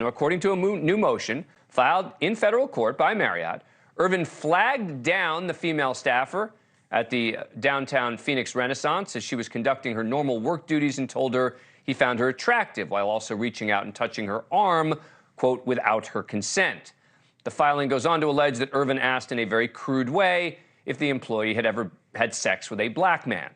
According to a new motion filed in federal court by Marriott, Irvin flagged down the female staffer at the downtown Phoenix Renaissance as she was conducting her normal work duties and told her he found her attractive while also reaching out and touching her arm, quote, without her consent. The filing goes on to allege that Irvin asked in a very crude way if the employee had ever had sex with a black man.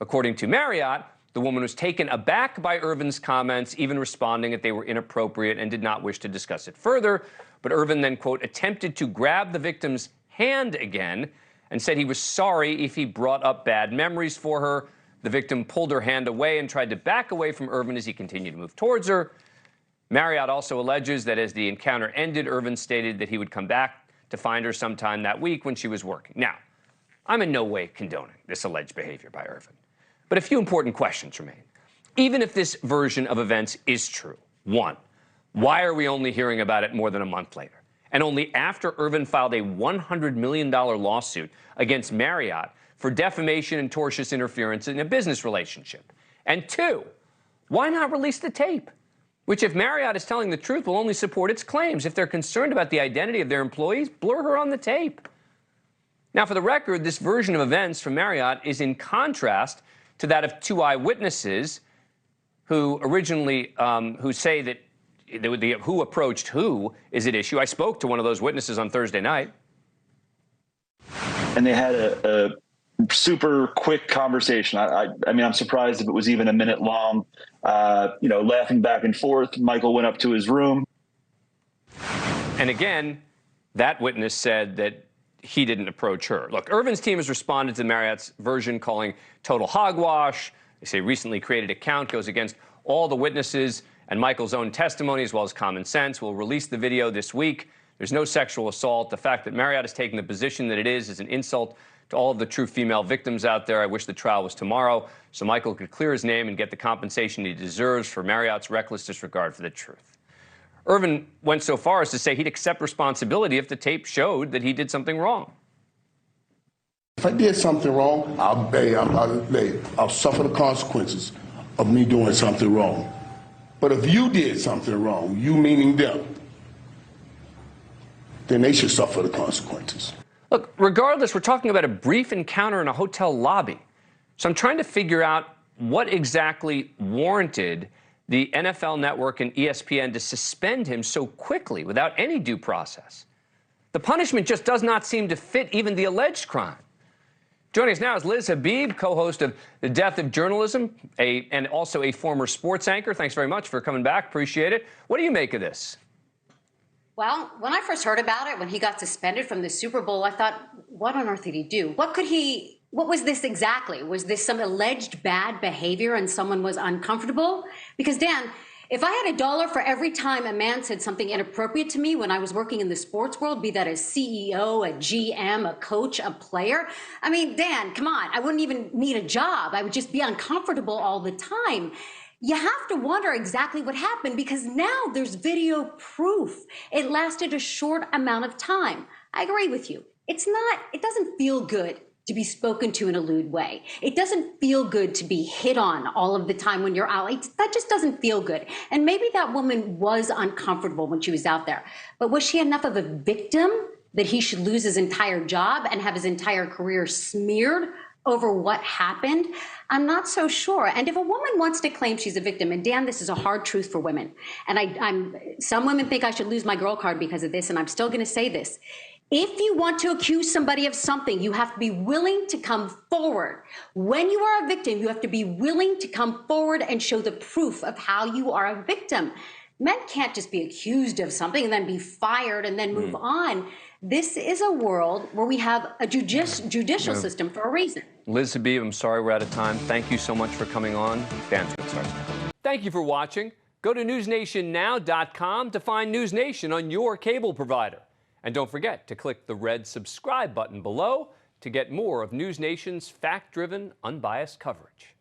According to Marriott, the woman was taken aback by Irvin's comments, even responding that they were inappropriate and did not wish to discuss it further. But Irvin then, quote, attempted to grab the victim's hand again and said he was sorry if he brought up bad memories for her. The victim pulled her hand away and tried to back away from Irvin as he continued to move towards her. Marriott also alleges that as the encounter ended, Irvin stated that he would come back to find her sometime that week when she was working. Now, I'm in no way condoning this alleged behavior by Irvin. But a few important questions remain. Even if this version of events is true, one, why are we only hearing about it more than a month later? And only after Irvin filed a $100 million lawsuit against Marriott for defamation and tortious interference in a business relationship. And two, why not release the tape? Which, if Marriott is telling the truth, will only support its claims. If they're concerned about the identity of their employees, blur her on the tape. Now, for the record, this version of events from Marriott is in contrast to that of two eyewitnesses who originally, who say that who approached who is at issue. I spoke to one of those witnesses on Thursday night. And they had a super quick conversation. I mean, I'm surprised if it was even a minute long, laughing back and forth. Michael went up to his room. And again, that witness said that he didn't approach her. Look, Irvin's team has responded to Marriott's version, calling total hogwash. They say recently created account goes against all the witnesses and Michael's own testimony as well as common sense. We'll release the video this week. There's no sexual assault. The fact that Marriott is taking the position that it is an insult to all of the true female victims out there. I wish the trial was tomorrow so Michael could clear his name and get the compensation he deserves for Marriott's reckless disregard for the truth. Irvin went so far as to say he'd accept responsibility if the tape showed that he did something wrong. If I did something wrong, I'll suffer the consequences of me doing something wrong. But if you did something wrong, you meaning them, then they should suffer the consequences. Look, regardless, we're talking about a brief encounter in a hotel lobby. So I'm trying to figure out what exactly warranted the NFL Network and ESPN to suspend him so quickly without any due process. The punishment just does not seem to fit even the alleged crime. Joining us now is Liz Habib, co-host of The Death of Journalism, and also a former sports anchor. Thanks very much for coming back. Appreciate it. What do you make of this? Well, when I first heard about it, when he got suspended from the Super Bowl, I thought, what on earth did he do? What was this exactly? Was this some alleged bad behavior and someone was uncomfortable? Because, Dan, if I had $1 for every time a man said something inappropriate to me when I was working in the sports world, be that a CEO, a GM, a coach, a player, I mean, Dan, come on, I wouldn't even need a job. I would just be uncomfortable all the time. You have to wonder exactly what happened because now there's video proof. It lasted a short amount of time. I agree with you. It doesn't feel good to be spoken to in a lewd way. It doesn't feel good to be hit on all of the time when you're out. That just doesn't feel good. And maybe that woman was uncomfortable when she was out there. But was she enough of a victim that he should lose his entire job and have his entire career smeared over what happened? I'm not so sure. And if a woman wants to claim she's a victim, and Dan, this is a hard truth for women, and some women think I should lose my girl card because of this, and I'm still going to say this. If you want to accuse somebody of something, you have to be willing to come forward. When you are a victim, you have to be willing to come forward and show the proof of how you are a victim. Men can't just be accused of something and then be fired and then move on. This is a world where we have a judicial system for a reason. Liz Habib, I'm sorry we're out of time. Thank you so much for coming on. Dan's good start. Thank you for watching. Go to newsnationnow.com to find NewsNation on your cable provider. And don't forget to click the red subscribe button below to get more of NewsNation's fact-driven, unbiased coverage.